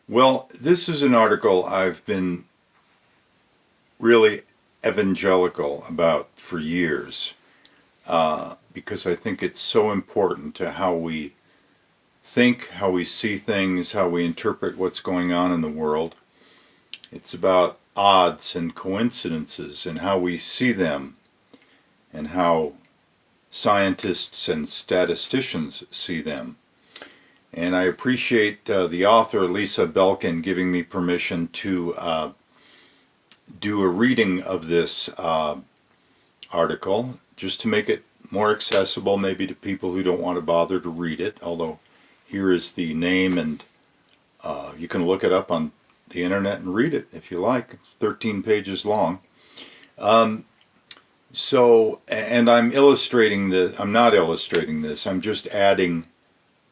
Well, this is an article I've been really evangelical about for years because I think it's so important to how we think, how we see things, how we interpret what's going on in the world. It's about odds and coincidences and how we see them and how scientists and statisticians see them. And I appreciate the author, Lisa Belkin, giving me permission to do a reading of this article just to make it more accessible maybe to people who don't want to bother to read it, although here is the name and you can look it up on the internet and read it if you like. It's 13 pages long. And I'm illustrating the, I'm not illustrating this, I'm just adding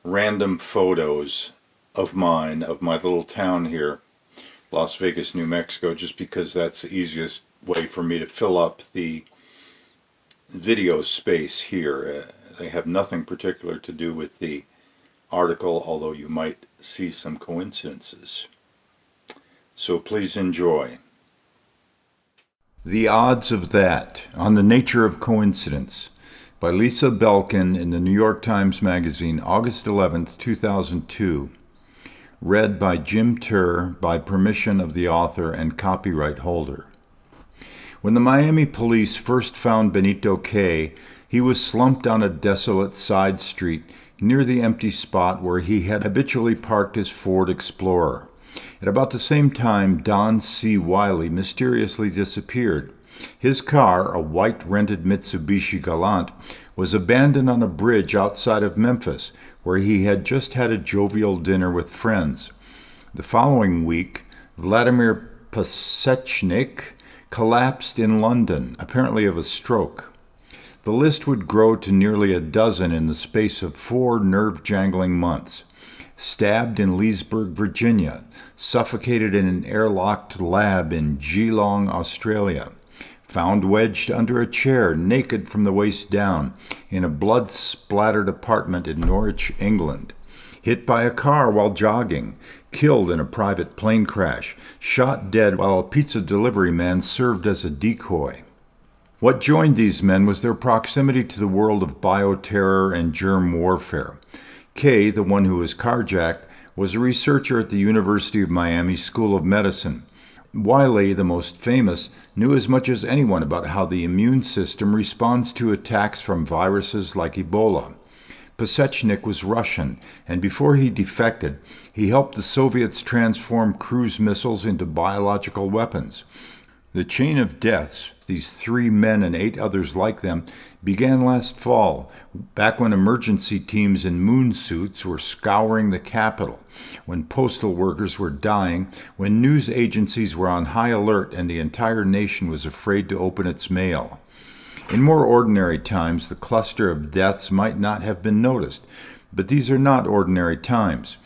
random photos of mine, of my little town here, Las Vegas, New Mexico, just because that's the easiest way for me to fill up the video space here. They have nothing particular to do with the article, although you might see some coincidences. So please enjoy. The Odds of That, on the Nature of Coincidence, by Lisa Belkin in the New York Times Magazine, August 11th, 2002. Read by Jim Terr by permission of the author and copyright holder. When the Miami police first found Benito Kay, he was slumped on a desolate side street near the empty spot where he had habitually parked his Ford Explorer. At about the same time, Don C. Wiley mysteriously disappeared. His car, a white rented Mitsubishi Galant, was abandoned on a bridge outside of Memphis, where he had just had a jovial dinner with friends. The following week, Wladimir Pasechnik collapsed in London, apparently of a stroke. The list would grow to nearly a dozen in the space of 4 nerve-jangling months. Stabbed in Leesburg, Virginia, suffocated in an airlocked lab in Geelong, Australia, found wedged under a chair, naked from the waist down, in a blood-splattered apartment in Norwich, England, hit by a car while jogging, killed in a private plane crash, shot dead while a pizza delivery man served as a decoy. What joined these men was their proximity to the world of bioterror and germ warfare. Kay, the one who was carjacked, was a researcher at the University of Miami School of Medicine. Wiley, the most famous, knew as much as anyone about how the immune system responds to attacks from viruses like Ebola. Pasechnik was Russian, and before he defected, he helped the Soviets transform cruise missiles into biological weapons. The chain of deaths, these 3 men and 8 others like them, began last fall, back when emergency teams in moon suits were scouring the capital, when postal workers were dying, when news agencies were on high alert and the entire nation was afraid to open its mail. In more ordinary times, the cluster of deaths might not have been noticed, but these are not ordinary times.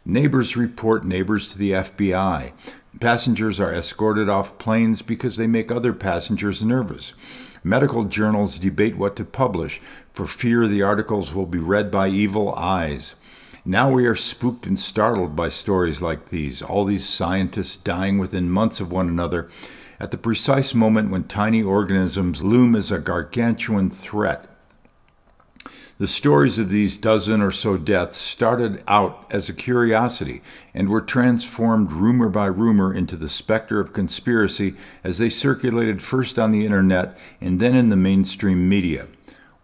Neighbors report neighbors to the FBI. Passengers are escorted off planes because they make other passengers nervous. Medical journals debate what to publish for fear the articles will be read by evil eyes. Now we are spooked and startled by stories like these, all these scientists dying within months of one another at the precise moment when tiny organisms loom as a gargantuan threat. The stories of these dozen or so deaths started out as a curiosity and were transformed rumor by rumor into the specter of conspiracy as they circulated first on the internet and then in the mainstream media.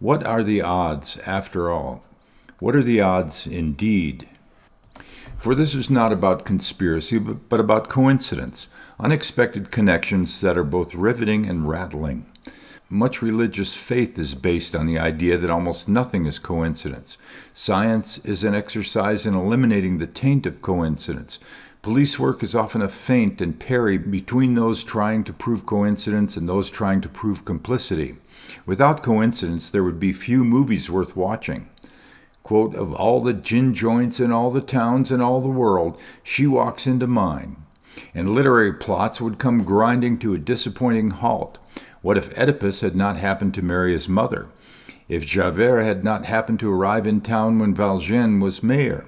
What are the odds, after all? What are the odds indeed? For this is not about conspiracy, but about coincidence, unexpected connections that are both riveting and rattling. Much religious faith is based on the idea that almost nothing is coincidence. Science is an exercise in eliminating the taint of coincidence. Police work is often a feint and parry between those trying to prove coincidence and those trying to prove complicity. Without coincidence, there would be few movies worth watching. Quote, "Of all the gin joints in all the towns in all the world, she walks into mine." And literary plots would come grinding to a disappointing halt. What if Oedipus had not happened to marry his mother? If Javert had not happened to arrive in town when Valjean was mayor?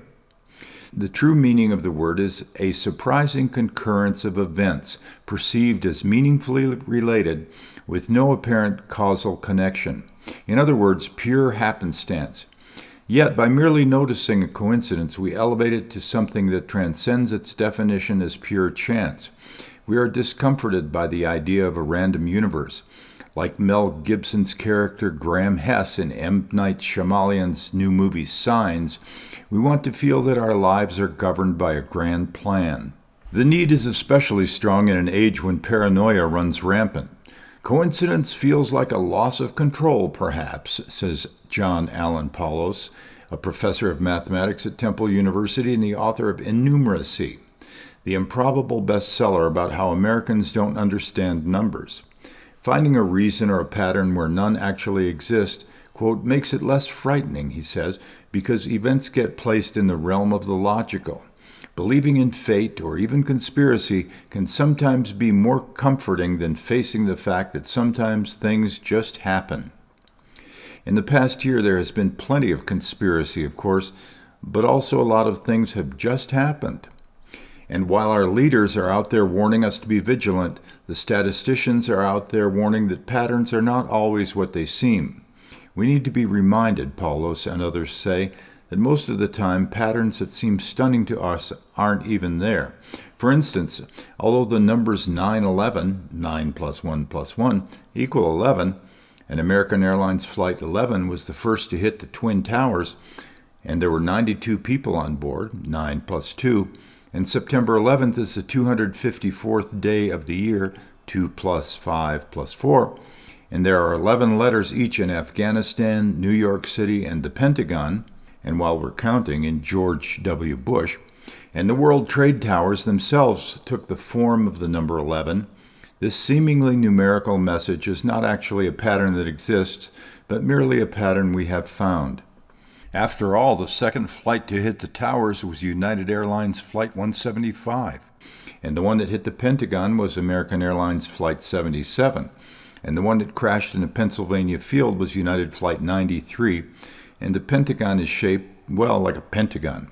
The true meaning of the word is a surprising concurrence of events perceived as meaningfully related with no apparent causal connection. In other words, pure happenstance. Yet, by merely noticing a coincidence, we elevate it to something that transcends its definition as pure chance. We are discomforted by the idea of a random universe. Like Mel Gibson's character Graham Hess in M. Night Shyamalan's new movie Signs, we want to feel that our lives are governed by a grand plan. The need is especially strong in an age when paranoia runs rampant. Coincidence feels like a loss of control, perhaps, says John Allen Paulos, a professor of mathematics at Temple University and the author of Innumeracy, the improbable bestseller about how Americans don't understand numbers. Finding a reason or a pattern where none actually exist, quote, makes it less frightening, he says, because events get placed in the realm of the logical. Believing in fate or even conspiracy can sometimes be more comforting than facing the fact that sometimes things just happen. In the past year, there has been plenty of conspiracy, of course, but also a lot of things have just happened. And while our leaders are out there warning us to be vigilant, the statisticians are out there warning that patterns are not always what they seem. We need to be reminded, Paulos and others say, that most of the time patterns that seem stunning to us aren't even there. For instance, although the numbers 9/11, 9 plus 1 plus 1, equal 11, and American Airlines Flight 11 was the first to hit the Twin Towers, and there were 92 people on board, 9 plus 2, and September 11th is the 254th day of the year, 2 plus 5 plus 4, and there are 11 letters each in Afghanistan, New York City, and the Pentagon, and while we're counting, in George W. Bush, and the World Trade Towers themselves took the form of the number 11, this seemingly numerical message is not actually a pattern that exists, but merely a pattern we have found. After all, the second flight to hit the towers was United Airlines Flight 175, and the one that hit the Pentagon was American Airlines Flight 77, and the one that crashed in a Pennsylvania field was United Flight 93, and the Pentagon is shaped, well, like a pentagon.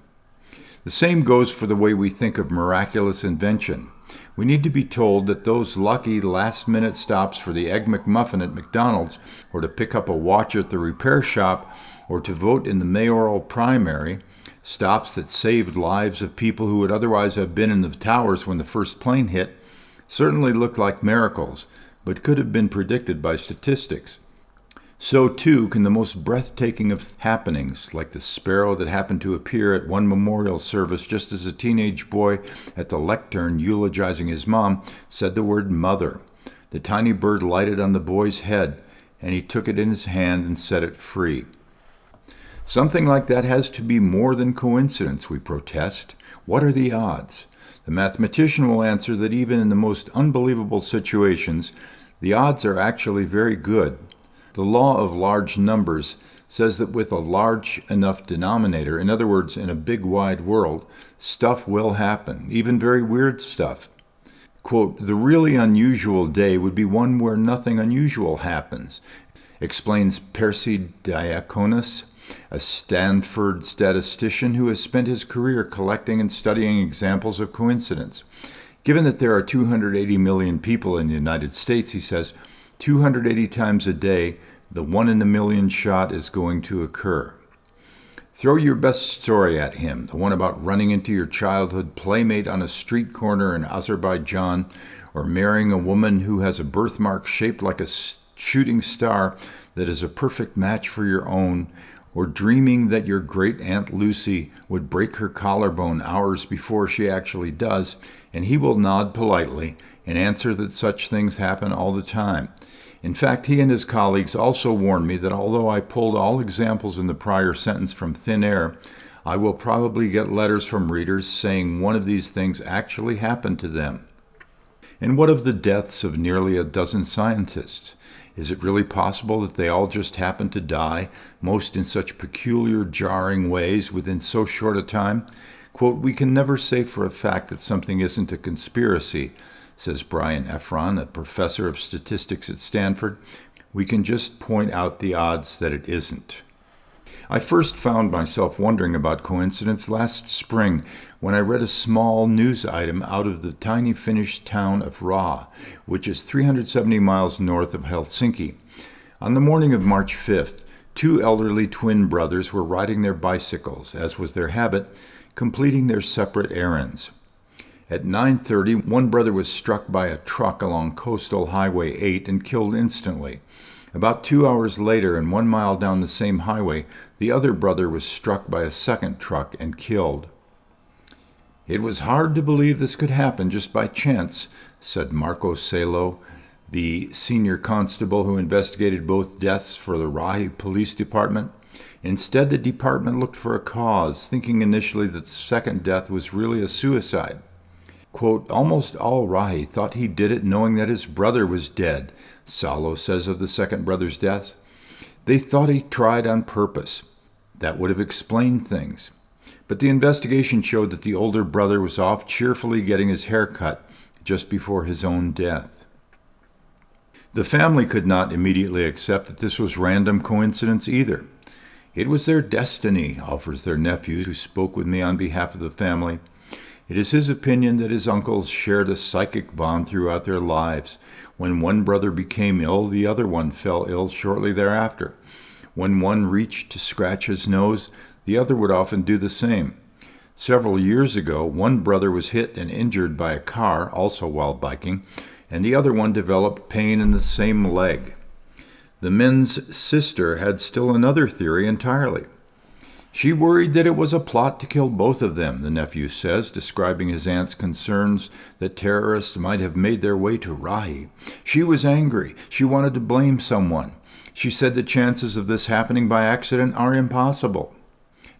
The same goes for the way we think of miraculous invention. We need to be told that those lucky last-minute stops for the Egg McMuffin at McDonald's, or to pick up a watch at the repair shop, or to vote in the mayoral primary, stops that saved lives of people who would otherwise have been in the towers when the first plane hit, certainly look like miracles, but could have been predicted by statistics. So, too, can the most breathtaking of happenings, like the sparrow that happened to appear at one memorial service just as a teenage boy at the lectern eulogizing his mom said the word mother. The tiny bird lighted on the boy's head, and he took it in his hand and set it free. Something like that has to be more than coincidence, we protest. What are the odds? The mathematician will answer that even in the most unbelievable situations, the odds are actually very good. The law of large numbers says that with a large enough denominator, in other words, in a big wide world, stuff will happen, even very weird stuff. Quote, the really unusual day would be one where nothing unusual happens, explains Percy Diakonis, a Stanford statistician who has spent his career collecting and studying examples of coincidence. Given that there are 280 million people in the United States, he says, 280 times a day, the 1 in a million shot is going to occur. Throw your best story at him, the one about running into your childhood playmate on a street corner in Azerbaijan, or marrying a woman who has a birthmark shaped like a shooting star that is a perfect match for your own, or dreaming that your great Aunt Lucy would break her collarbone hours before she actually does, and he will nod politely and answer that such things happen all the time. In fact, he and his colleagues also warned me that although I pulled all examples in the prior sentence from thin air, I will probably get letters from readers saying one of these things actually happened to them. And what of the deaths of nearly a dozen scientists? Is it really possible that they all just happened to die, most in such peculiar, jarring ways within so short a time? Quote, we can never say for a fact that something isn't a conspiracy, says Brian Efron, a professor of statistics at Stanford. We can just point out the odds that it isn't. I first found myself wondering about coincidence last spring when I read a small news item out of the tiny Finnish town of Ra, which is 370 miles north of Helsinki. On the morning of March 5th, two elderly twin brothers were riding their bicycles, as was their habit, completing their separate errands. At 9:30, one brother was struck by a truck along Coastal Highway 8 and killed instantly. About 2 hours later, and 1 mile down the same highway, the other brother was struck by a second truck and killed. "It was hard to believe this could happen just by chance," said Marco Salo, the senior constable who investigated both deaths for the Rahi Police Department. Instead, the department looked for a cause, thinking initially that the second death was really a suicide. Quote, "Almost all Rahi thought he did it knowing that his brother was dead," Salo says of the second brother's death. "They thought he tried on purpose. That would have explained things." But the investigation showed that the older brother was off cheerfully getting his hair cut just before his own death. The family could not immediately accept that this was random coincidence either. "It was their destiny," offers their nephew, who spoke with me on behalf of the family. It is his opinion that his uncles shared a psychic bond throughout their lives. When one brother became ill, the other one fell ill shortly thereafter. When one reached to scratch his nose, the other would often do the same. Several years ago, one brother was hit and injured by a car, also while biking, and the other one developed pain in the same leg. The men's sister had still another theory entirely. "She worried that it was a plot to kill both of them," the nephew says, describing his aunt's concerns that terrorists might have made their way to Rahi. "She was angry. She wanted to blame someone. She said the chances of this happening by accident are impossible."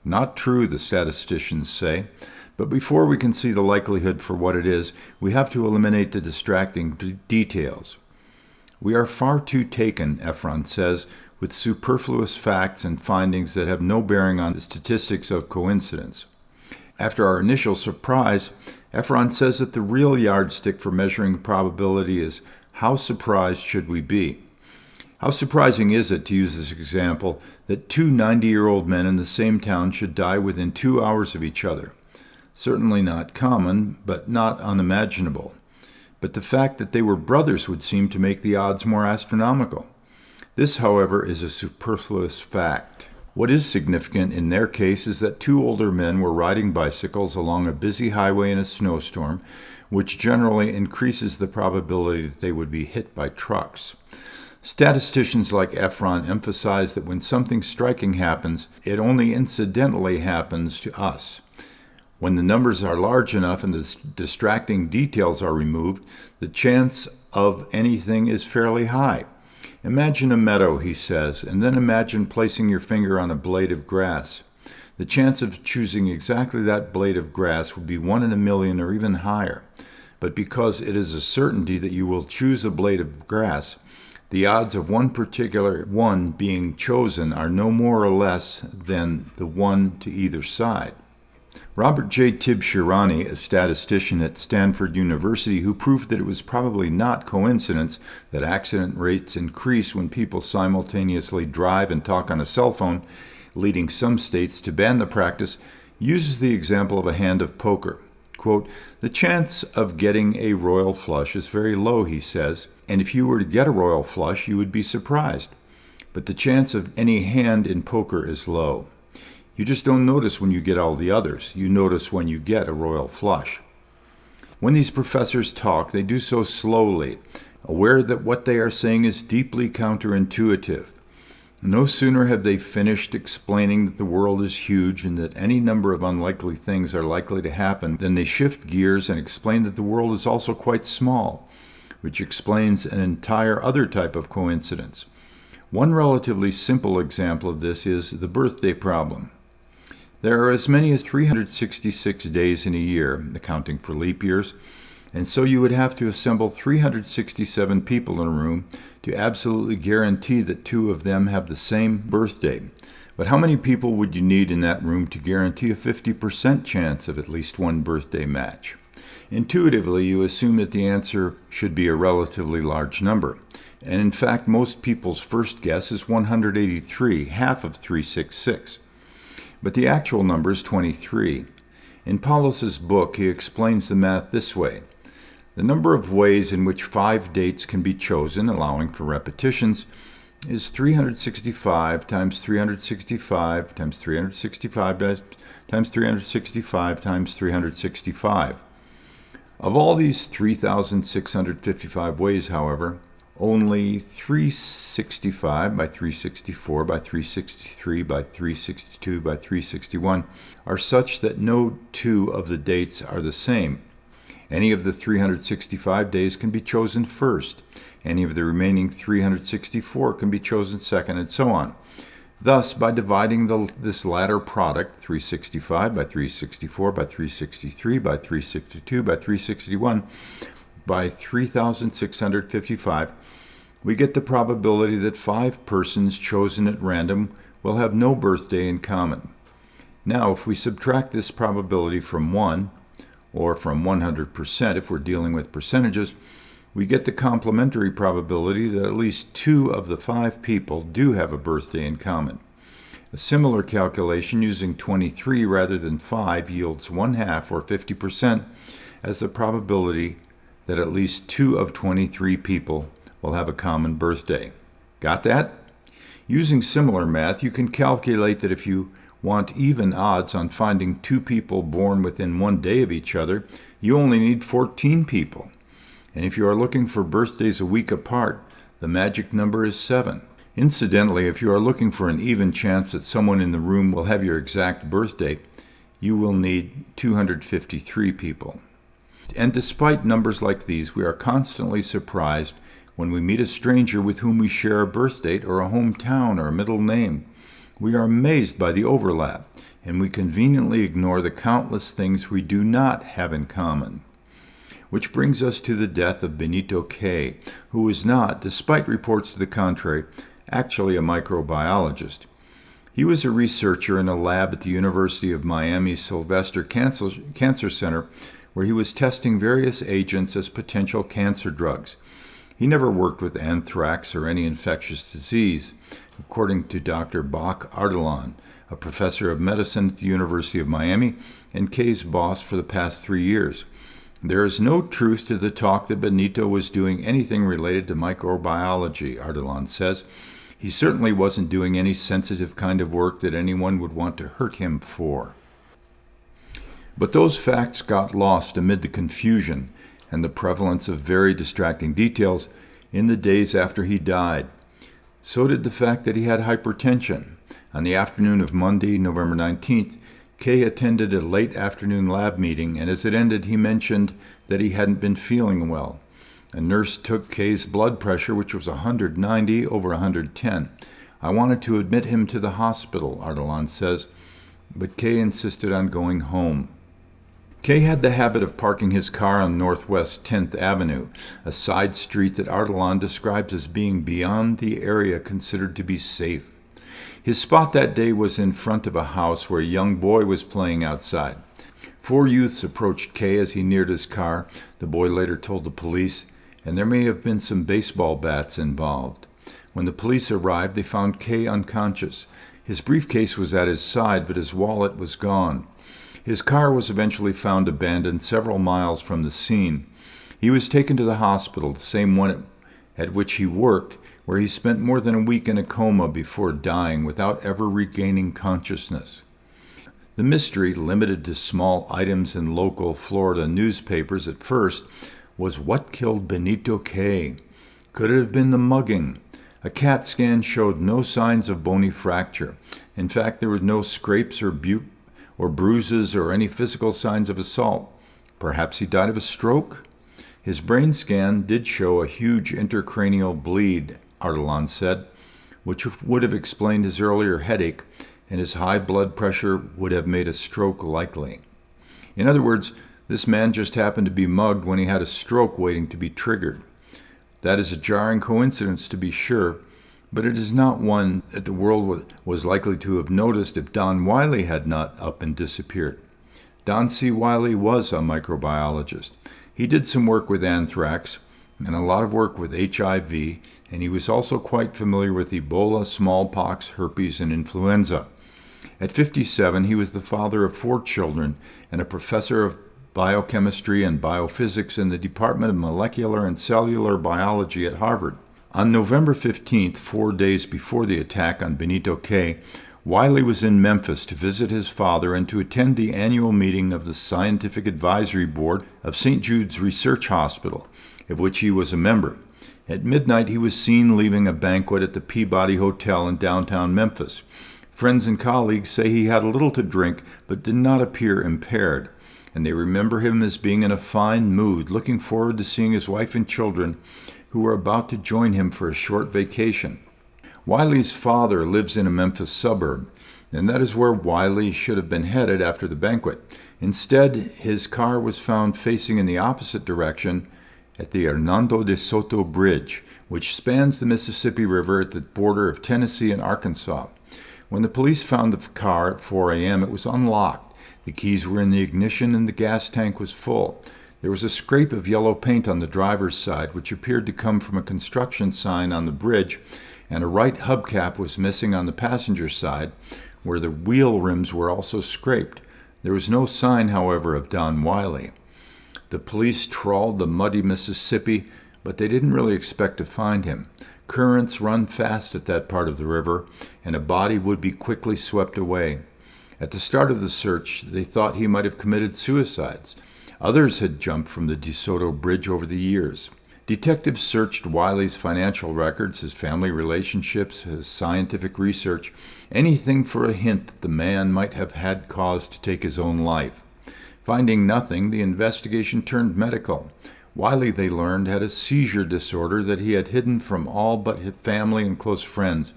Not true, the statisticians say, but before we can see the likelihood for what it is, we have to eliminate the distracting details. "We are far too taken," Ephron says, "with superfluous facts and findings that have no bearing on the statistics of coincidence." After our initial surprise, Ephron says that the real yardstick for measuring probability is how surprised should we be? How surprising is it, to use this example, that two 90-year-old men in the same town should die within 2 hours of each other? Certainly not common, but not unimaginable. But the fact that they were brothers would seem to make the odds more astronomical. This, however, is a superfluous fact. What is significant in their case is that two older men were riding bicycles along a busy highway in a snowstorm, which generally increases the probability that they would be hit by trucks. Statisticians like Ephron emphasize that when something striking happens, it only incidentally happens to us. When the numbers are large enough and the distracting details are removed, the chance of anything is fairly high. "Imagine a meadow," he says, "and then imagine placing your finger on a blade of grass. The chance of choosing exactly that blade of grass would be 1 in a million or even higher. But because it is a certainty that you will choose a blade of grass, the odds of one particular one being chosen are no more or less than the one to either side." Robert J. Tibshirani, a statistician at Stanford University who proved that it was probably not coincidence that accident rates increase when people simultaneously drive and talk on a cell phone, leading some states to ban the practice, uses the example of a hand of poker. Quote, "The chance of getting a royal flush is very low," he says, "and if you were to get a royal flush, you would be surprised. But the chance of any hand in poker is low. You just don't notice when you get all the others. You notice when you get a royal flush." When these professors talk, they do so slowly, aware that what they are saying is deeply counterintuitive. No sooner have they finished explaining that the world is huge and that any number of unlikely things are likely to happen than they shift gears and explain that the world is also quite small, which explains an entire other type of coincidence. One relatively simple example of this is the birthday problem. There are as many as 366 days in a year, accounting for leap years, and so you would have to assemble 367 people in a room to absolutely guarantee that 2 of them have the same birthday. But how many people would you need in that room to guarantee a 50% chance of at least one birthday match? Intuitively, you assume that the answer should be a relatively large number, And in fact, most people's first guess is 183, half of 366. But the actual number is 23. In Paulus's book, he explains the math this way. The number of ways in which 5 dates can be chosen, allowing for repetitions, is 365 times 365 times 365 times 365 times 365. Of all these 3,655 ways, however, only 365 by 364 by 363 by 362 by 361 are such that no 2 of the dates are the same. Any of the 365 days can be chosen first. Any of the remaining 364 can be chosen second, and so on. Thus, by dividing this latter product, 365 by 364 by 363 by 362 by 361, by 3,655, we get the probability that 5 persons chosen at random will have no birthday in common. Now, if we subtract this probability from 1, or from 100% if we're dealing with percentages, we get the complementary probability that at least 2 of the 5 people do have a birthday in common. A similar calculation using 23 rather than 5 yields 1/2 or 50% as the probability that at least 2 of 23 people will have a common birthday. Got that? Using similar math, you can calculate that if you want even odds on finding 2 people born within 1 day of each other, you only need 14 people. And if you are looking for birthdays a week apart, the magic number is 7. Incidentally, if you are looking for an even chance that someone in the room will have your exact birthday, you will need 253 people. And despite numbers like these, we are constantly surprised when we meet a stranger with whom we share a birth date or a hometown or a middle name. We are amazed by the overlap, and we conveniently ignore the countless things we do not have in common. Which brings us to the death of Benito Kay, who was not, despite reports to the contrary, actually a microbiologist. He was a researcher in a lab at the University of Miami's Sylvester Cancer Center, where he was testing various agents as potential cancer drugs. He never worked with anthrax or any infectious disease, according to Dr. Bach Ardalan, a professor of medicine at the University of Miami and Kay's boss for the past 3 years. There is no truth to the talk that Benito was doing anything related to microbiology, Ardalan says. He certainly wasn't doing any sensitive kind of work that anyone would want to hurt him for. But those facts got lost amid the confusion and the prevalence of very distracting details in the days after he died. So did the fact that he had hypertension. On the afternoon of Monday, November 19th, Kay attended a late afternoon lab meeting, and as it ended, he mentioned that he hadn't been feeling well. A nurse took Kay's blood pressure, which was 190 over 110. I wanted to admit him to the hospital, Ardalan says, but Kay insisted on going home. Kay had the habit of parking his car on Northwest 10th Avenue, a side street that Ardalan describes as being beyond the area considered to be safe. His spot that day was in front of a house where a young boy was playing outside. 4 youths approached Kay as he neared his car, the boy later told the police, and there may have been some baseball bats involved. When the police arrived, they found Kay unconscious. His briefcase was at his side, but his wallet was gone. His car was eventually found abandoned several miles from the scene. He was taken to the hospital, the same one at which he worked, where he spent more than a week in a coma before dying without ever regaining consciousness. The mystery, limited to small items in local Florida newspapers at first, was what killed Benito Kay. Could it have been the mugging? A CAT scan showed no signs of bony fracture. In fact, there were no scrapes or bruises or any physical signs of assault. Perhaps he died of a stroke? His brain scan did show a huge intracranial bleed, Ardalan said, which would have explained his earlier headache, and his high blood pressure would have made a stroke likely. In other words, this man just happened to be mugged when he had a stroke waiting to be triggered. That is a jarring coincidence, to be sure, but it is not one that the world was likely to have noticed if Don Wiley had not up and disappeared. Don C. Wiley was a microbiologist. He did some work with anthrax, and a lot of work with HIV, and he was also quite familiar with Ebola, smallpox, herpes, and influenza. At 57, he was the father of 4 children and a professor of biochemistry and biophysics in the Department of Molecular and Cellular Biology at Harvard. On November 15th, 4 days before the attack on Benito Kay, Wiley was in Memphis to visit his father and to attend the annual meeting of the Scientific Advisory Board of St. Jude's Research Hospital, of which he was a member. At midnight, he was seen leaving a banquet at the Peabody Hotel in downtown Memphis. Friends and colleagues say he had a little to drink, but did not appear impaired, and they remember him as being in a fine mood, looking forward to seeing his wife and children, who were about to join him for a short vacation. Wiley's father lives in a Memphis suburb, and that is where Wiley should have been headed after the banquet. Instead, his car was found facing in the opposite direction at the Hernando de Soto Bridge, which spans the Mississippi River at the border of Tennessee and Arkansas. When the police found the car at 4 a.m., it was unlocked. The keys were in the ignition and the gas tank was full. There was a scrape of yellow paint on the driver's side, which appeared to come from a construction sign on the bridge, and a right hubcap was missing on the passenger side, where the wheel rims were also scraped. There was no sign, however, of Don Wiley. The police trawled the muddy Mississippi, but they didn't really expect to find him. Currents run fast at that part of the river, and a body would be quickly swept away. At the start of the search, they thought he might have committed suicides. Others had jumped from the DeSoto Bridge over the years. Detectives searched Wiley's financial records, his family relationships, his scientific research, anything for a hint that the man might have had cause to take his own life. Finding nothing, the investigation turned medical. Wiley, they learned, had a seizure disorder that he had hidden from all but his family and close friends.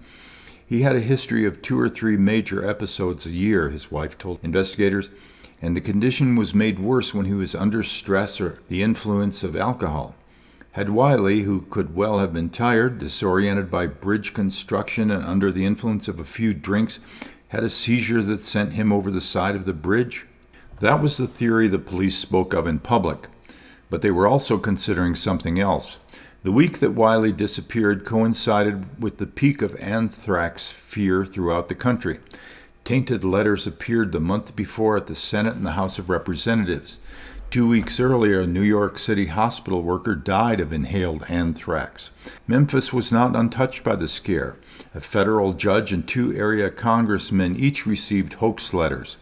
He had a history of 2 or 3 major episodes a year, his wife told investigators, and the condition was made worse when he was under stress or the influence of alcohol. Had Wiley, who could well have been tired, disoriented by bridge construction and under the influence of a few drinks, had a seizure that sent him over the side of the bridge? That was the theory the police spoke of in public, but they were also considering something else. The week that Wiley disappeared coincided with the peak of anthrax fear throughout the country. Tainted letters appeared the month before at the Senate and the House of Representatives. 2 weeks earlier, a New York City hospital worker died of inhaled anthrax. Memphis was not untouched by the scare. A federal judge and 2 area congressmen each received hoax letters.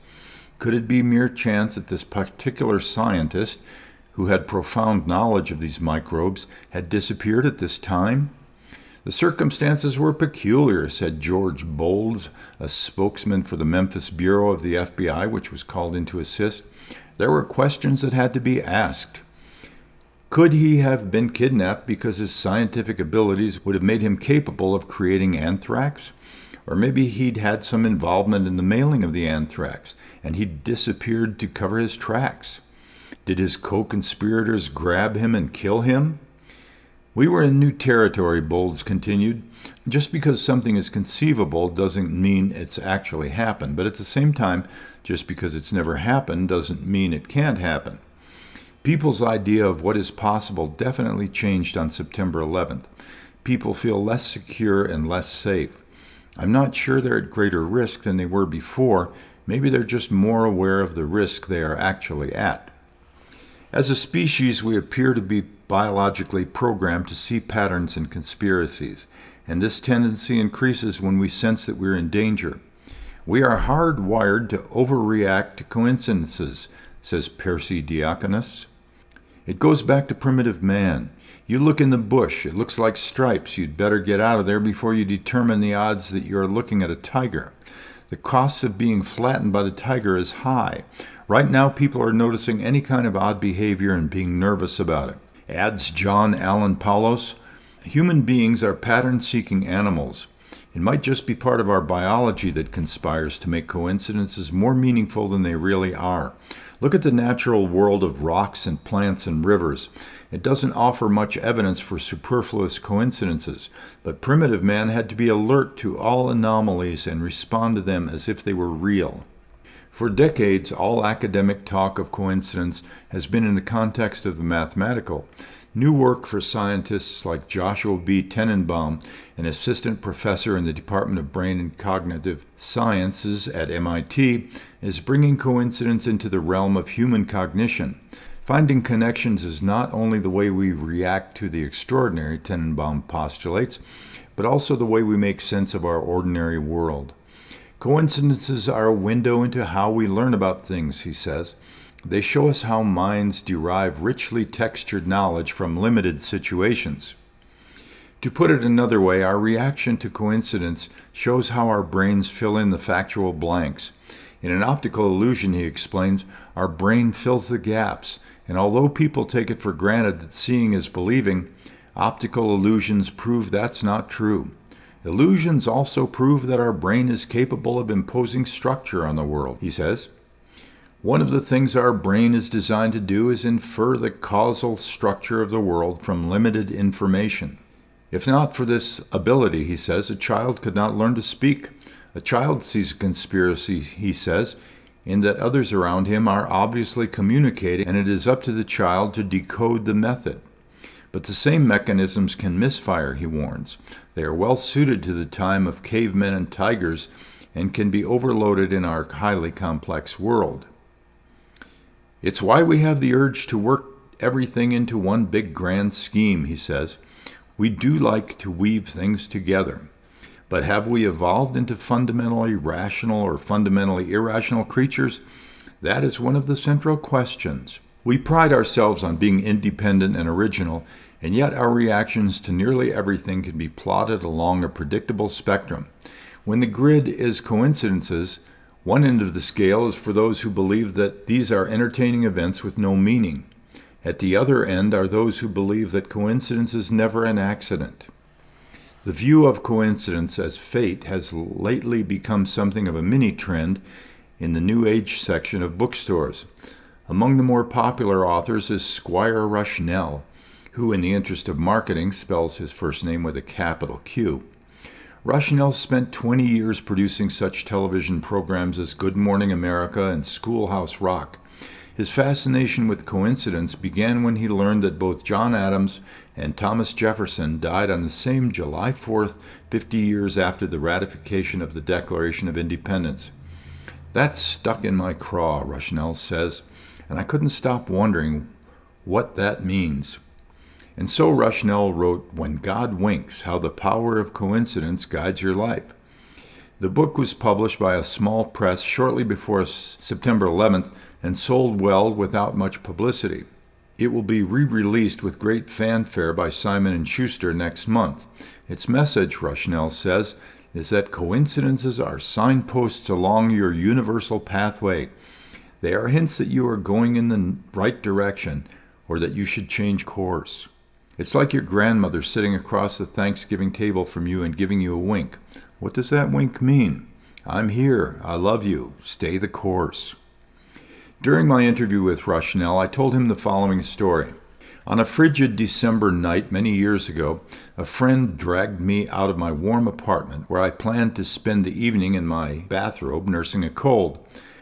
Could it be mere chance that this particular scientist, who had profound knowledge of these microbes, had disappeared at this time? The circumstances were peculiar, said George Bowles, a spokesman for the Memphis Bureau of the FBI, which was called in to assist. There were questions that had to be asked. Could he have been kidnapped because his scientific abilities would have made him capable of creating anthrax? Or maybe he'd had some involvement in the mailing of the anthrax, and he'd disappeared to cover his tracks. Did his co-conspirators grab him and kill him? We were in new territory, Bowles continued. Just because something is conceivable doesn't mean it's actually happened, but at the same time, just because it's never happened doesn't mean it can't happen. People's idea of what is possible definitely changed on September 11th. People feel less secure and less safe. I'm not sure they're at greater risk than they were before. Maybe they're just more aware of the risk they are actually at. As a species, we appear to be biologically programmed to see patterns in conspiracies, and this tendency increases when we sense that we're in danger. We are hardwired to overreact to coincidences, says Percy Diaconus. It goes back to primitive man. You look in the bush, it looks like stripes. You'd better get out of there before you determine the odds that you're looking at a tiger. The cost of being flattened by the tiger is high. Right now, people are noticing any kind of odd behavior and being nervous about it. Adds John Allen Paulos, human beings are pattern-seeking animals. It might just be part of our biology that conspires to make coincidences more meaningful than they really are. Look at the natural world of rocks and plants and rivers. It doesn't offer much evidence for superfluous coincidences, but primitive man had to be alert to all anomalies and respond to them as if they were real. For decades, all academic talk of coincidence has been in the context of the mathematical. New work for scientists like Joshua B. Tenenbaum, an assistant professor in the Department of Brain and Cognitive Sciences at MIT, is bringing coincidence into the realm of human cognition. Finding connections is not only the way we react to the extraordinary, Tenenbaum postulates, but also the way we make sense of our ordinary world. Coincidences are a window into how we learn about things, he says. They show us how minds derive richly textured knowledge from limited situations. To put it another way, our reaction to coincidence shows how our brains fill in the factual blanks. In an optical illusion, he explains, our brain fills the gaps, and although people take it for granted that seeing is believing, optical illusions prove that's not true. Illusions also prove that our brain is capable of imposing structure on the world, he says. One of the things our brain is designed to do is infer the causal structure of the world from limited information. If not for this ability, he says, a child could not learn to speak. A child sees a conspiracy, he says, in that others around him are obviously communicating, and it is up to the child to decode the method. But the same mechanisms can misfire, he warns. They are well suited to the time of cavemen and tigers and can be overloaded in our highly complex world. It's why we have the urge to work everything into one big grand scheme, he says. We do like to weave things together. But have we evolved into fundamentally rational or fundamentally irrational creatures? That is one of the central questions. We pride ourselves on being independent and original, and yet our reactions to nearly everything can be plotted along a predictable spectrum. When the grid is coincidences, one end of the scale is for those who believe that these are entertaining events with no meaning. At the other end are those who believe that coincidence is never an accident. The view of coincidence as fate has lately become something of a mini-trend in the New Age section of bookstores. Among the more popular authors is Squire Rushnell, who, in the interest of marketing, spells his first name with a capital Q. Rushnell spent 20 years producing such television programs as Good Morning America and Schoolhouse Rock. His fascination with coincidence began when he learned that both John Adams and Thomas Jefferson died on the same July 4th, 50 years after the ratification of the Declaration of Independence. That stuck in my craw, Rushnell says, and I couldn't stop wondering what that means. And so Rushnell wrote When God Winks, How the Power of Coincidence Guides Your Life. The book was published by a small press shortly before September 11th and sold well without much publicity. It will be re-released with great fanfare by Simon & Schuster next month. Its message, Rushnell says, is that coincidences are signposts along your universal pathway. They are hints that you are going in the right direction or that you should change course. It's like your grandmother sitting across the Thanksgiving table from you and giving you a wink. What does that wink mean? I'm here. I love you. Stay the course. During my interview with Rushnell, I told him the following story. On a frigid December night many years ago, a friend dragged me out of my warm apartment where I planned to spend the evening in my bathrobe nursing a cold.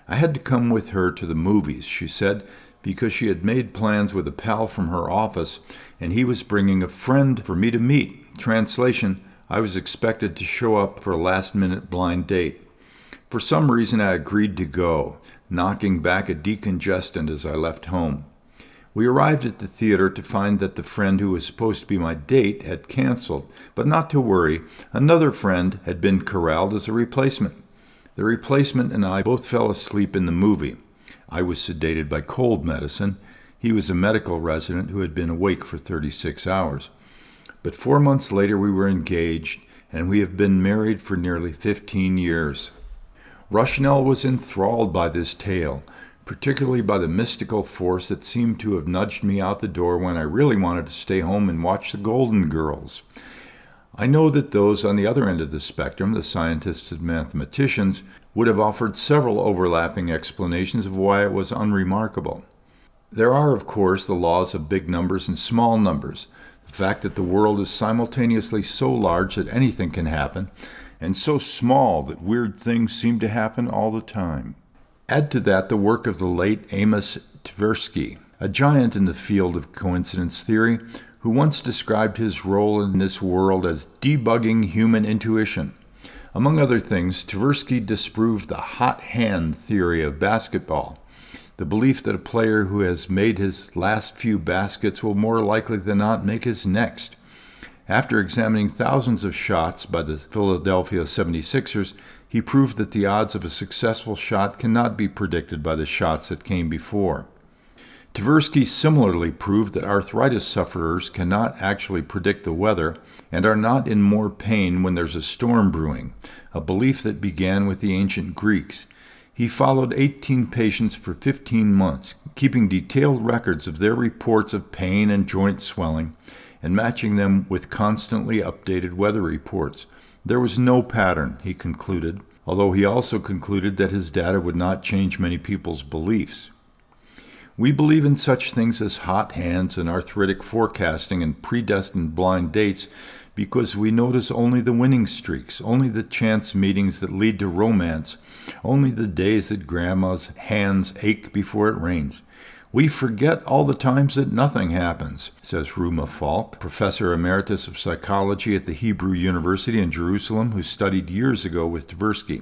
I had to come with her to the movies, she said, because she had made plans with a pal from her office, and he was bringing a friend for me to meet. Translation, I was expected to show up for a last-minute blind date. For some reason, I agreed to go, knocking back a decongestant as I left home. We arrived at the theater to find that the friend who was supposed to be my date had canceled, but not to worry, another friend had been corralled as a replacement. The replacement and I both fell asleep in the movie. I was sedated by cold medicine. He was a medical resident who had been awake for 36 hours. But 4 months later we were engaged, and we have been married for nearly 15 years. Rushnell was enthralled by this tale, particularly by the mystical force that seemed to have nudged me out the door when I really wanted to stay home and watch the Golden Girls. I know that those on the other end of the spectrum, the scientists and mathematicians, would have offered several overlapping explanations of why it was unremarkable. There are, of course, the laws of big numbers and small numbers, the fact that the world is simultaneously so large that anything can happen, and so small that weird things seem to happen all the time. Add to that the work of the late Amos Tversky, a giant in the field of coincidence theory, who once described his role in this world as debugging human intuition. Among other things, Tversky disproved the hot hand theory of basketball, the belief that a player who has made his last few baskets will more likely than not make his next. After examining thousands of shots by the Philadelphia 76ers, he proved that the odds of a successful shot cannot be predicted by the shots that came before. Tversky similarly proved that arthritis sufferers cannot actually predict the weather and are not in more pain when there's a storm brewing, a belief that began with the ancient Greeks. He followed 18 patients for 15 months, keeping detailed records of their reports of pain and joint swelling, and matching them with constantly updated weather reports. There was no pattern, he concluded, although he also concluded that his data would not change many people's beliefs. We believe in such things as hot hands and arthritic forecasting and predestined blind dates because we notice only the winning streaks, only the chance meetings that lead to romance, only the days that grandma's hands ache before it rains. We forget all the times that nothing happens, says Ruma Falk, professor emeritus of psychology at the Hebrew University in Jerusalem, who studied years ago with Tversky.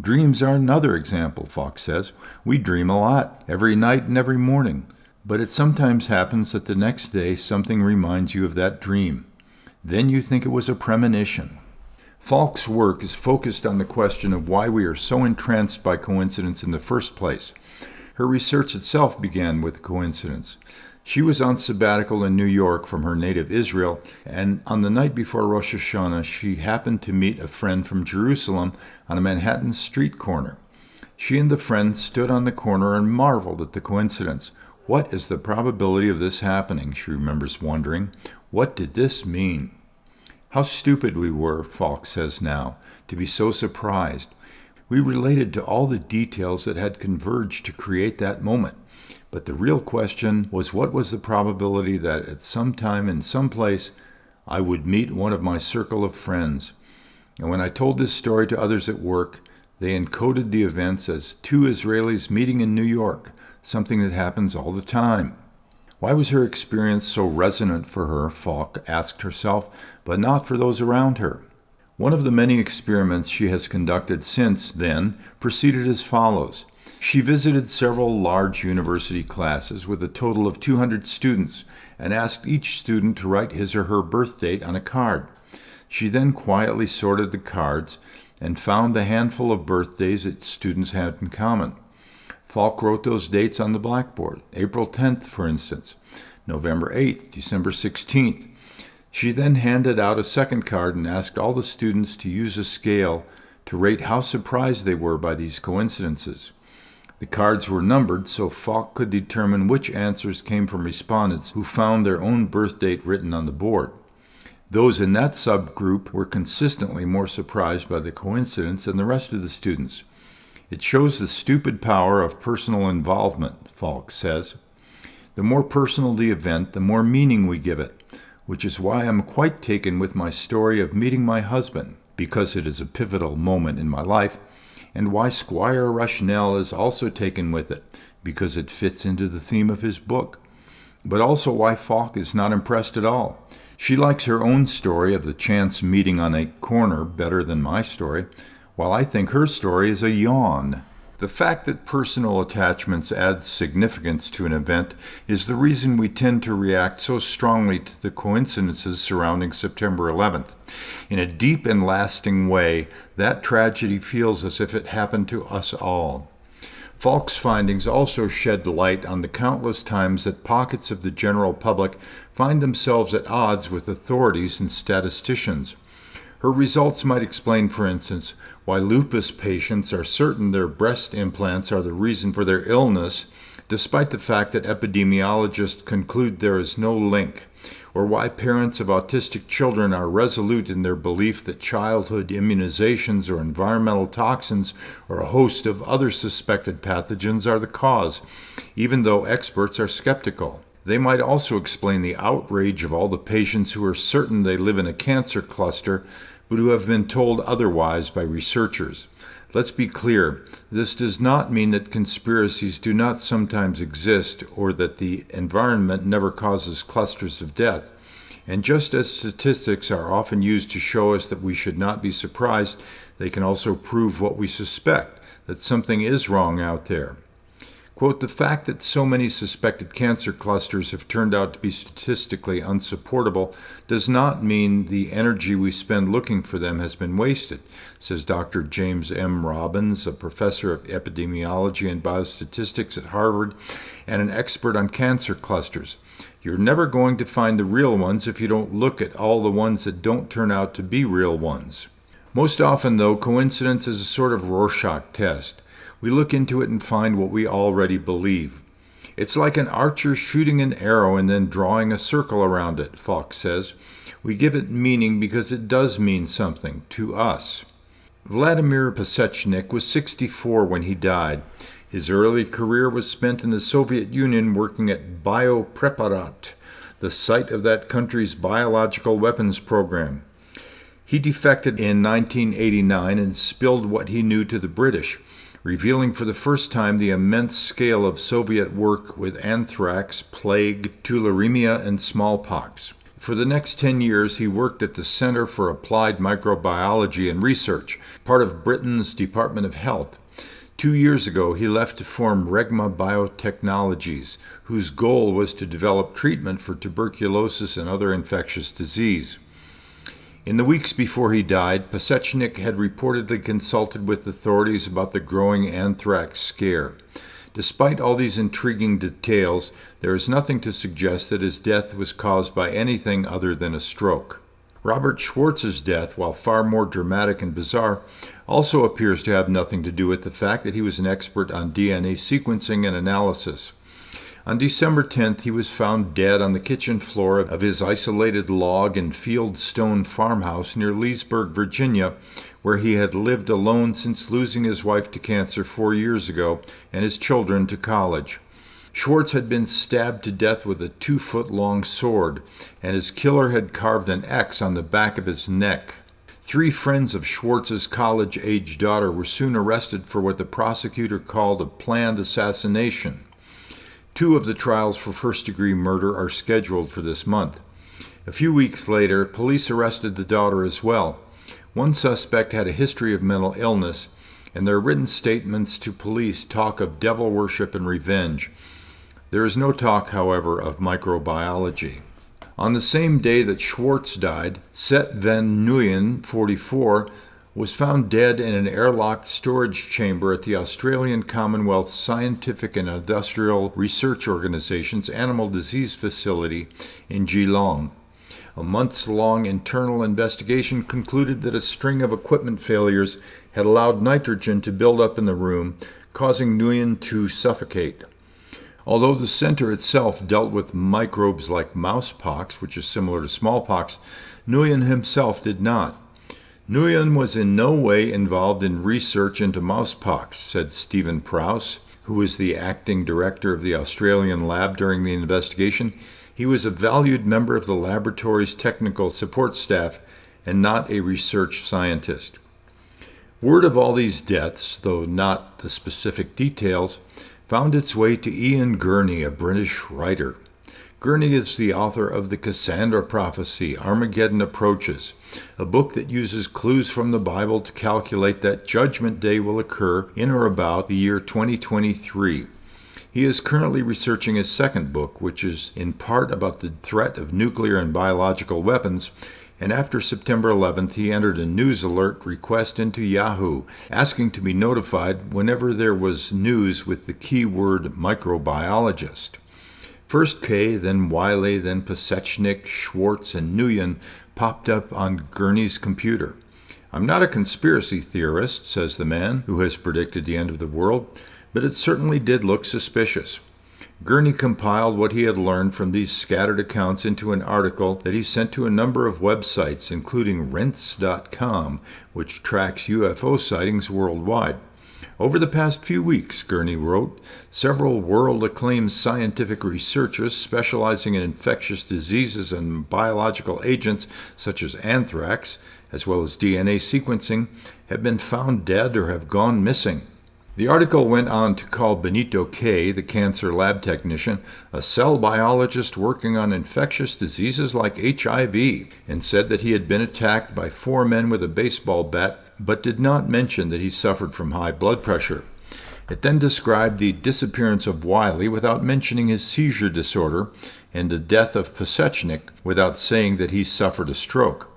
Dreams are another example, Falk says. We dream a lot, every night and every morning, but it sometimes happens that the next day something reminds you of that dream. Then you think it was a premonition. Falk's work is focused on the question of why we are so entranced by coincidence in the first place. Her research itself began with a coincidence. She was on sabbatical in New York from her native Israel, and on the night before Rosh Hashanah, she happened to meet a friend from Jerusalem on a Manhattan street corner. She and the friend stood on the corner and marveled at the coincidence. What is the probability of this happening? She remembers wondering. What did this mean? How stupid we were, Falk says now, to be so surprised. We related to all the details that had converged to create that moment. But the real question was, what was the probability that at some time in some place I would meet one of my circle of friends? And when I told this story to others at work, they encoded the events as two Israelis meeting in New York, something that happens all the time. Why was her experience so resonant for her, Falk asked herself, but not for those around her? One of the many experiments she has conducted since then proceeded as follows. She visited several large university classes with a total of 200 students and asked each student to write his or her birth date on a card. She then quietly sorted the cards and found the handful of birthdays that students had in common. Falk wrote those dates on the blackboard. April 10th, for instance, November 8th, December 16th. She then handed out a second card and asked all the students to use a scale to rate how surprised they were by these coincidences. The cards were numbered so Falk could determine which answers came from respondents who found their own birth date written on the board. Those in that subgroup were consistently more surprised by the coincidence than the rest of the students. It shows the stupid power of personal involvement, Falk says. The more personal the event, the more meaning we give it, which is why I'm quite taken with my story of meeting my husband, because it is a pivotal moment in my life, and why Squire Rushnell is also taken with it, because it fits into the theme of his book, but also why Falk is not impressed at all. She likes her own story of the chance meeting on a corner better than my story, while I think her story is a yawn. The fact that personal attachments add significance to an event is the reason we tend to react so strongly to the coincidences surrounding September 11th. In a deep and lasting way, that tragedy feels as if it happened to us all. Falk's findings also shed light on the countless times that pockets of the general public find themselves at odds with authorities and statisticians. Her results might explain, for instance, why lupus patients are certain their breast implants are the reason for their illness, despite the fact that epidemiologists conclude there is no link, or why parents of autistic children are resolute in their belief that childhood immunizations or environmental toxins or a host of other suspected pathogens are the cause, even though experts are skeptical. They might also explain the outrage of all the patients who are certain they live in a cancer cluster, but who have been told otherwise by researchers. Let's be clear, this does not mean that conspiracies do not sometimes exist or that the environment never causes clusters of death. And just as statistics are often used to show us that we should not be surprised, they can also prove what we suspect, that something is wrong out there. Quote, the fact that so many suspected cancer clusters have turned out to be statistically unsupportable does not mean the energy we spend looking for them has been wasted, says Dr. James M. Robbins, a professor of epidemiology and biostatistics at Harvard and an expert on cancer clusters. You're never going to find the real ones if you don't look at all the ones that don't turn out to be real ones. Most often, though, coincidence is a sort of Rorschach test. We look into it and find what we already believe. It's like an archer shooting an arrow and then drawing a circle around it, Falk says. We give it meaning because it does mean something to us. Wladimir Pasechnik was 64 when he died. His early career was spent in the Soviet Union working at Biopreparat, the site of that country's biological weapons program. He defected in 1989 and spilled what he knew to the British, revealing for the first time the immense scale of Soviet work with anthrax, plague, tularemia, and smallpox. For the next 10 years, he worked at the Center for Applied Microbiology and Research, part of Britain's Department of Health. 2 years ago, he left to form Regma Biotechnologies, whose goal was to develop treatment for tuberculosis and other infectious disease. In the weeks before he died, Pasechnik had reportedly consulted with authorities about the growing anthrax scare. Despite all these intriguing details, there is nothing to suggest that his death was caused by anything other than a stroke. Robert Schwartz's death, while far more dramatic and bizarre, also appears to have nothing to do with the fact that he was an expert on DNA sequencing and analysis. On December 10th, he was found dead on the kitchen floor of his isolated log and field stone farmhouse near Leesburg, Virginia, where he had lived alone since losing his wife to cancer 4 years ago and his children to college. Schwartz had been stabbed to death with a 2-foot-long sword, and his killer had carved an X on the back of his neck. 3 friends of Schwartz's college-age daughter were soon arrested for what the prosecutor called a planned assassination. 2 of the trials for first-degree murder are scheduled for this month. A few weeks later, police arrested the daughter as well. One suspect had a history of mental illness, and their written statements to police talk of devil worship and revenge. There is no talk, however, of microbiology. On the same day that Schwartz died, Set van Nguyen, 44, was found dead in an airlocked storage chamber at the Australian Commonwealth Scientific and Industrial Research Organization's Animal Disease Facility in Geelong. A months-long internal investigation concluded that a string of equipment failures had allowed nitrogen to build up in the room, causing Nguyen to suffocate. Although the center itself dealt with microbes like mousepox, which is similar to smallpox, Nguyen himself did not. Nguyen was in no way involved in research into mousepox, said Stephen Prowse, who was the acting director of the Australian lab during the investigation. He was a valued member of the laboratory's technical support staff and not a research scientist. Word of all these deaths, though not the specific details, found its way to Ian Gurney, a British writer. Gurney is the author of The Cassandra Prophecy, Armageddon Approaches, a book that uses clues from the Bible to calculate that Judgment Day will occur in or about the year 2023. He is currently researching his second book, which is in part about the threat of nuclear and biological weapons, and after September 11th, he entered a news alert request into Yahoo, asking to be notified whenever there was news with the keyword microbiologist. First Kay, then Wiley, then Pasechnik, Schwartz, and Nguyen popped up on Gurney's computer. I'm not a conspiracy theorist, says the man who has predicted the end of the world, but it certainly did look suspicious. Gurney compiled what he had learned from these scattered accounts into an article that he sent to a number of websites, including Rents.com, which tracks UFO sightings worldwide. Over the past few weeks, Gurney wrote, several world-acclaimed scientific researchers specializing in infectious diseases and biological agents such as anthrax, as well as DNA sequencing, have been found dead or have gone missing. The article went on to call Benito Kay, the cancer lab technician, a cell biologist working on infectious diseases like HIV, and said that he had been attacked by 4 men with a baseball bat, but did not mention that he suffered from high blood pressure. It then described the disappearance of Wiley without mentioning his seizure disorder and the death of Pasechnik without saying that he suffered a stroke.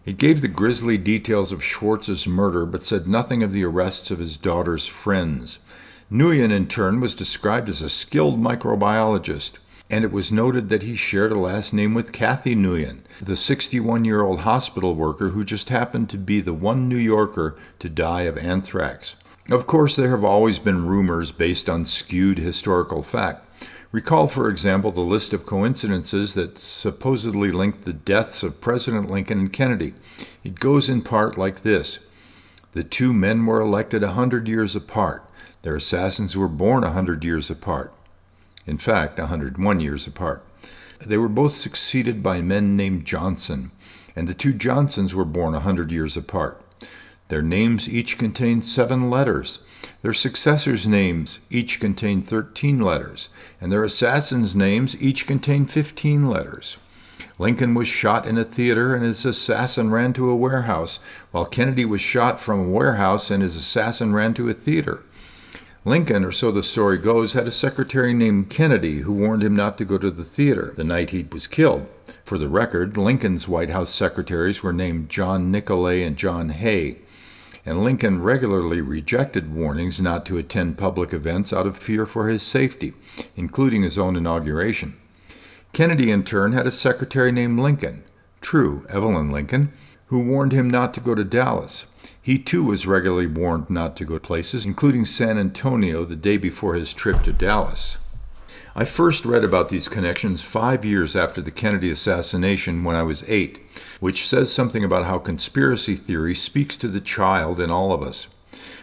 It gave the grisly details of Schwartz's murder, but said nothing of the arrests of his daughter's friends. Nguyen, in turn, was described as a skilled microbiologist, and it was noted that he shared a last name with Kathy Nguyen, the 61-year-old hospital worker who just happened to be the one New Yorker to die of anthrax. Of course, there have always been rumors based on skewed historical fact. Recall, for example, the list of coincidences that supposedly linked the deaths of President Lincoln and Kennedy. It goes in part like this. The 2 men were elected 100 years apart. Their assassins were born 100 years apart. In fact, 101 years apart. They were both succeeded by men named Johnson, and the 2 Johnsons were born 100 years apart. Their names each contain 7 letters. Their successors' names each contain 13 letters, and their assassins' names each contain 15 letters. Lincoln was shot in a theater and his assassin ran to a warehouse, while Kennedy was shot from a warehouse and his assassin ran to a theater. Lincoln, or so the story goes, had a secretary named Kennedy who warned him not to go to the theater the night he was killed. For the record, Lincoln's White House secretaries were named John Nicolay and John Hay, and Lincoln regularly rejected warnings not to attend public events out of fear for his safety, including his own inauguration. Kennedy, in turn, had a secretary named Lincoln, true, Evelyn Lincoln, who warned him not to go to Dallas. He, too, was regularly warned not to go places, including San Antonio, the day before his trip to Dallas. I first read about these connections 5 years after the Kennedy assassination when I was 8, which says something about how conspiracy theory speaks to the child in all of us.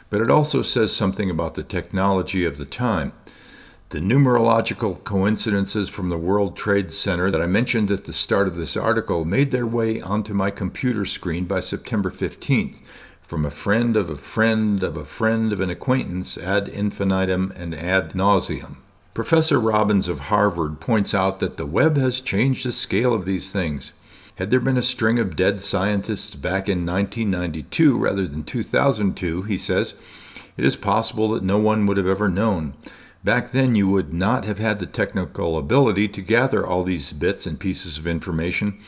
But it also says something about the technology of the time. The numerological coincidences from the World Trade Center that I mentioned at the start of this article made their way onto my computer screen by September 15th, from a friend of a friend of a friend of an acquaintance ad infinitum and ad nauseum. Professor Robbins of Harvard points out that the web has changed the scale of these things. Had there been a string of dead scientists back in 1992 rather than 2002, he says, it is possible that no one would have ever known. Back then you would not have had the technical ability to gather all these bits and pieces of information,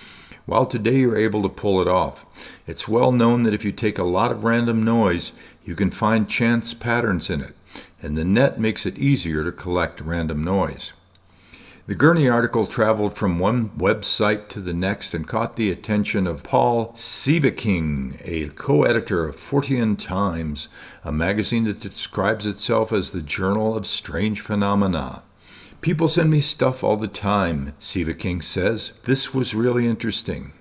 while today you're able to pull it off. It's well known that if you take a lot of random noise, you can find chance patterns in it, and the net makes it easier to collect random noise. The Gurney article traveled from one website to the next and caught the attention of Paul Sieveking, a co-editor of Fortean Times, a magazine that describes itself as the Journal of Strange Phenomena. People send me stuff all the time, Sieveking says. This was really interesting.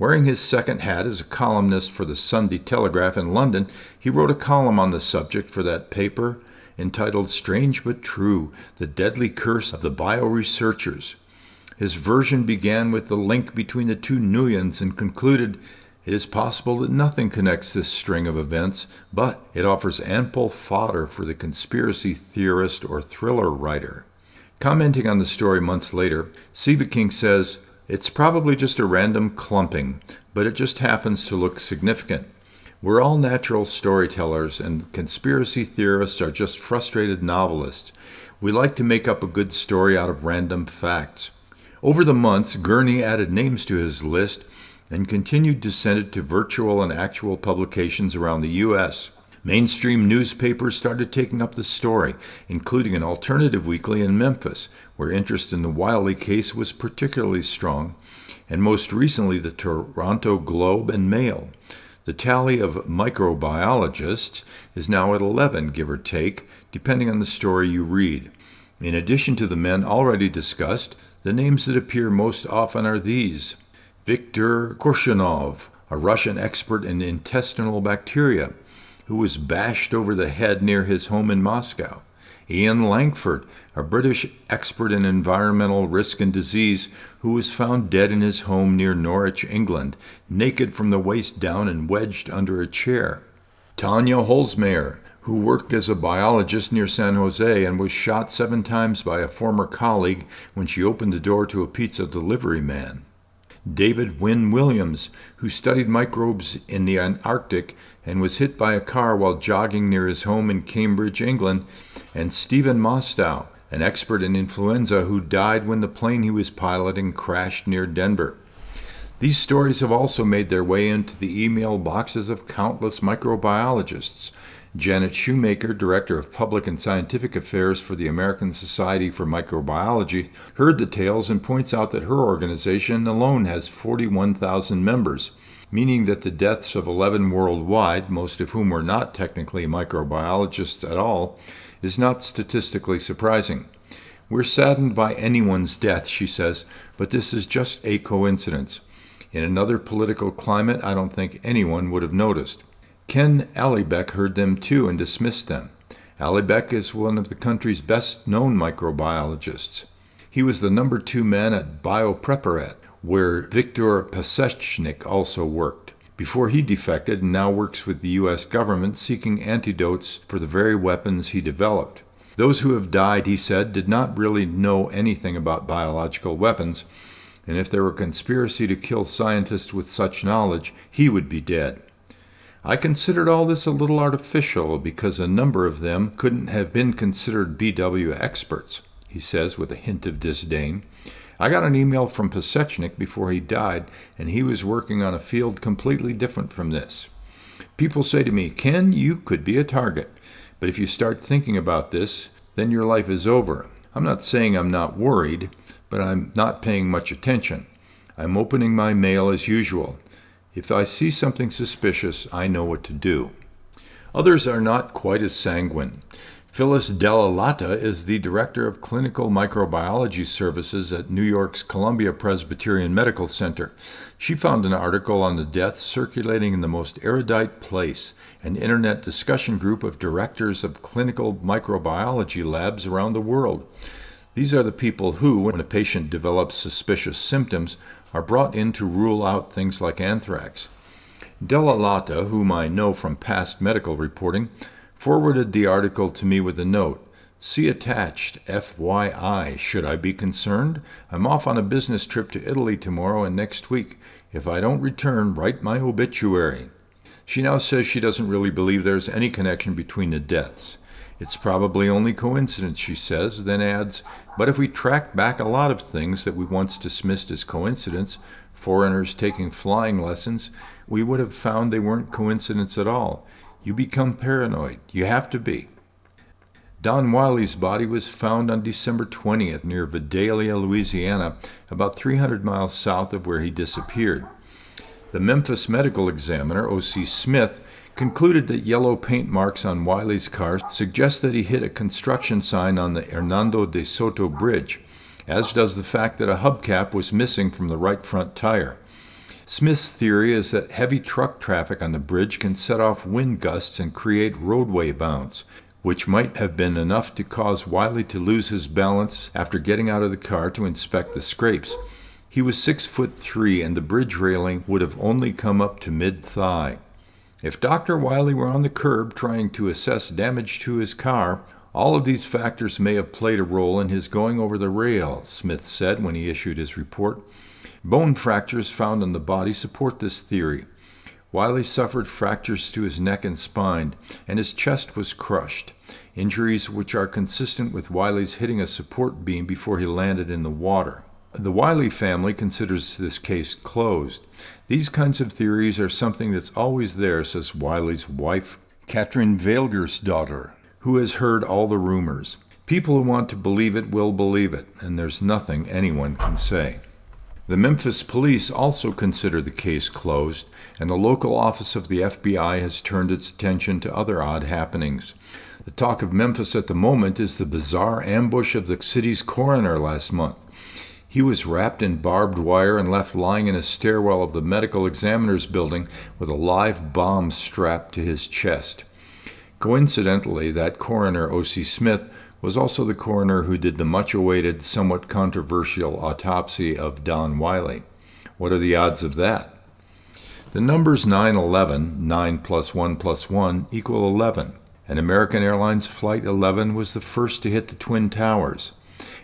Wearing his second hat as a columnist for the Sunday Telegraph in London, he wrote a column on the subject for that paper, entitled Strange But True, The Deadly Curse of the Bioresearchers. His version began with the link between the 2 Nguyens and concluded, it is possible that nothing connects this string of events, but it offers ample fodder for the conspiracy theorist or thriller writer. Commenting on the story months later, Sieveking says, it's probably just a random clumping, but it just happens to look significant. We're all natural storytellers, and conspiracy theorists are just frustrated novelists. We like to make up a good story out of random facts. Over the months, Gurney added names to his list and continued to send it to virtual and actual publications around the U.S. Mainstream newspapers started taking up the story, including an alternative weekly in Memphis, where interest in the Wiley case was particularly strong, and most recently the Toronto Globe and Mail. The tally of microbiologists is now at 11, give or take, depending on the story you read. In addition to the men already discussed, the names that appear most often are these: Viktor Korshunov, a Russian expert in intestinal bacteria, who was bashed over the head near his home in Moscow. Ian Langford, a British expert in environmental risk and disease, who was found dead in his home near Norwich, England, naked from the waist down and wedged under a chair. Tanya Holzmayer, who worked as a biologist near San Jose and was shot 7 times by a former colleague when she opened the door to a pizza delivery man. David Wynne Williams, who studied microbes in the Antarctic and was hit by a car while jogging near his home in Cambridge, England, and Stephen Mostow, an expert in influenza who died when the plane he was piloting crashed near Denver. These stories have also made their way into the email boxes of countless microbiologists. Janet Shoemaker, Director of Public and Scientific Affairs for the American Society for Microbiology, heard the tales and points out that her organization alone has 41,000 members, meaning that the deaths of 11 worldwide, most of whom were not technically microbiologists at all, is not statistically surprising. We're saddened by anyone's death, she says, but this is just a coincidence. In another political climate, I don't think anyone would have noticed. Ken Alibek heard them too and dismissed them. Alibek is one of the country's best-known microbiologists. He was the number 2 man at Biopreparat, where Viktor Pasechnik also worked, before he defected and now works with the U.S. government seeking antidotes for the very weapons he developed. Those who have died, he said, did not really know anything about biological weapons, and if there were a conspiracy to kill scientists with such knowledge, he would be dead. I considered all this a little artificial because a number of them couldn't have been considered BW experts, he says with a hint of disdain. I got an email from Pasechnik before he died, and he was working on a field completely different from this. People say to me, Ken, you could be a target, but if you start thinking about this, then your life is over. I'm not saying I'm not worried, but I'm not paying much attention. I'm opening my mail as usual. If I see something suspicious, I know what to do. Others are not quite as sanguine. Phyllis Della Lata is the Director of Clinical Microbiology Services at New York's Columbia Presbyterian Medical Center. She found an article on the deaths circulating in the most erudite place, an internet discussion group of directors of clinical microbiology labs around the world. These are the people who, when a patient develops suspicious symptoms, are brought in to rule out things like anthrax. Della Lata, whom I know from past medical reporting, forwarded the article to me with a note. See attached, FYI. Should I be concerned? I'm off on a business trip to Italy tomorrow and next week. If I don't return, write my obituary. She now says she doesn't really believe there's any connection between the deaths. It's probably only coincidence, she says, then adds, but if we track back a lot of things that we once dismissed as coincidence, foreigners taking flying lessons, we would have found they weren't coincidence at all. You become paranoid. You have to be. Don Wiley's body was found on December 20th near Vidalia, Louisiana, about 300 miles south of where he disappeared. The Memphis medical examiner, O.C. Smith, concluded that yellow paint marks on Wiley's car suggest that he hit a construction sign on the Hernando de Soto Bridge, as does the fact that a hubcap was missing from the right front tire. Smith's theory is that heavy truck traffic on the bridge can set off wind gusts and create roadway bounce, which might have been enough to cause Wiley to lose his balance after getting out of the car to inspect the scrapes. He was 6'3", and the bridge railing would have only come up to mid-thigh. If Dr. Wiley were on the curb trying to assess damage to his car, all of these factors may have played a role in his going over the rail, Smith said when he issued his report. Bone fractures found on the body support this theory. Wiley suffered fractures to his neck and spine, and his chest was crushed, injuries which are consistent with Wiley's hitting a support beam before he landed in the water. The Wiley family considers this case closed. These kinds of theories are something that's always there, says Wiley's wife, Katrin Veilgersdottir, who has heard all the rumors. People who want to believe it will believe it, and there's nothing anyone can say. The Memphis police also consider the case closed, and the local office of the FBI has turned its attention to other odd happenings. The talk of Memphis at the moment is the bizarre ambush of the city's coroner last month. He was wrapped in barbed wire and left lying in a stairwell of the medical examiner's building with a live bomb strapped to his chest. Coincidentally, that coroner, O.C. Smith, was also the coroner who did the much-awaited, somewhat controversial autopsy of Don Wiley. What are the odds of that? The numbers 9/11, 9 plus 1 plus 1, equal 11, and American Airlines Flight 11 was the first to hit the Twin Towers.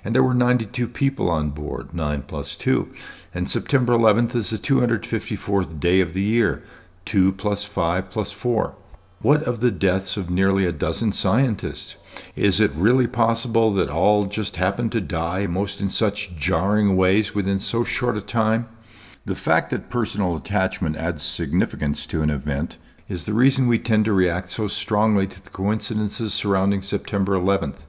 And there were 92 people on board, 9 plus 2, and September 11th is the 254th day of the year, 2 plus 5 plus 4. What of the deaths of nearly a dozen scientists? Is it really possible that all just happened to die, most in such jarring ways within so short a time? The fact that personal attachment adds significance to an event is the reason we tend to react so strongly to the coincidences surrounding September 11th.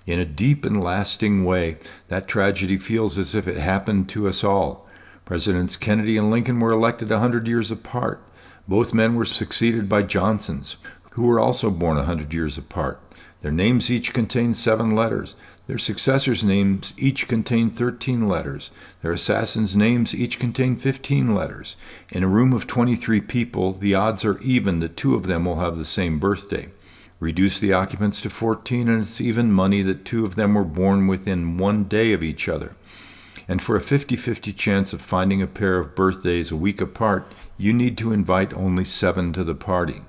In a deep and lasting way, that tragedy feels as if it happened to us all. Presidents Kennedy and Lincoln were elected 100 years apart. Both men were succeeded by Johnsons, who were also born 100 years apart. Their names each contain 7 letters. Their successors' names each contain 13 letters. Their assassins' names each contain 15 letters. In a room of 23 people, the odds are even that 2 of them will have the same birthday. Reduce the occupants to 14, and it's even money that 2 of them were born within 1 day of each other. And for a 50-50 chance of finding a pair of birthdays a week apart, you need to invite only 7 to the party.